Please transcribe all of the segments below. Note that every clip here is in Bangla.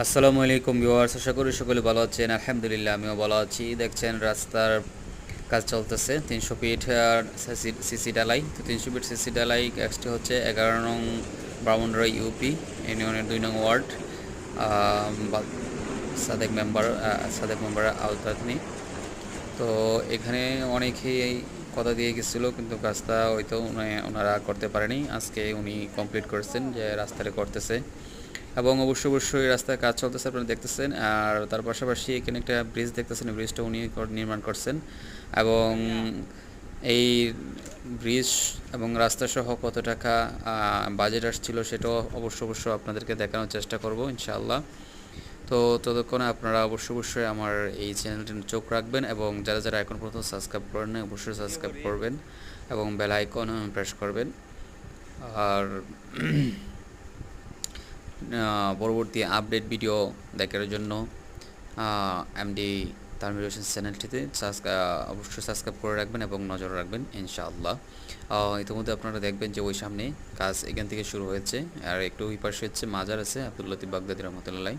আসসালামু আলাইকুম ভিউয়ার্স, আশা করি সকলে ভালো আছেন। আলহামদুলিল্লাহ আমিও ভালো আছি। দেখছেন রাস্তার কাজ চলতেছে 300 ফিট সিসি ডালাই। তো 300 ফিট সিসি ডালাই কাজটি হচ্ছে 11 নং ব্রাহ্মণবাড়িয়া ইউপি ইউনিয়নের 2 নং ওয়ার্ড সাদেক মেম্বার আওতাধনী। তো এখানে অনেকেই কথা দিয়ে গেছিলো, কিন্তু কাজটা হয়তো ওনারা করতে পারেনি। আজকে উনি কমপ্লিট করেছেন, যে রাস্তাটা করতেছে এবং অবশ্যই রাস্তায় কাজ চলতেছে, আপনারা দেখতেছেন। আর তার পাশাপাশি এখানে একটা ব্রিজ দেখতেছেন, ব্রিজটা উনি নির্মাণ করছেন। এবং এই ব্রিজ এবং রাস্তা সহ কত টাকা বাজেট আসছিল সেটাও অবশ্য আপনাদেরকে দেখানোর চেষ্টা করব ইনশাআল্লাহ। তো ততক্ষণে আপনারা অবশ্যই আমার এই চ্যানেলটির চোখ রাখবেন, এবং যারা এখন পর্যন্ত সাবস্ক্রাইব করেন না অবশ্যই সাবস্ক্রাইব করবেন এবং বেল আইকন প্রেস করবেন। আর পরবর্তী আপডেট ভিডিও দেখার জন্য এমডি তানভীর হোসেন চ্যানেলটিতে অবশ্যই সাবস্ক্রাইব করে রাখবেন এবং নজর রাখবেন ইনশাআল্লাহ। ইতিমধ্যে আপনারা দেখবেন যে ওই সামনে কাজ এখান থেকে শুরু হয়েছে, আর একটু ওই পাশে হচ্ছে মাজার আছে আব্দুল লতিফ বাগদাদি রহমতুল্লাহ।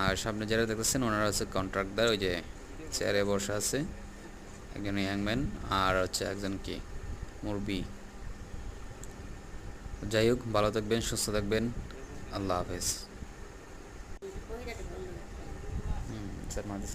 আর সামনে যারা দেখতেছেন ওনারা হচ্ছে কন্ট্রাক্টর, ওই যে চেয়ারে বসা আছে একজন ইয়াংম্যান, আর হচ্ছে একজন কি মুরবি। যাই হোক, ভালো থাকবেন, সুস্থ থাকবেন, আল্লাহ হাফেজ। স্যার মাদিস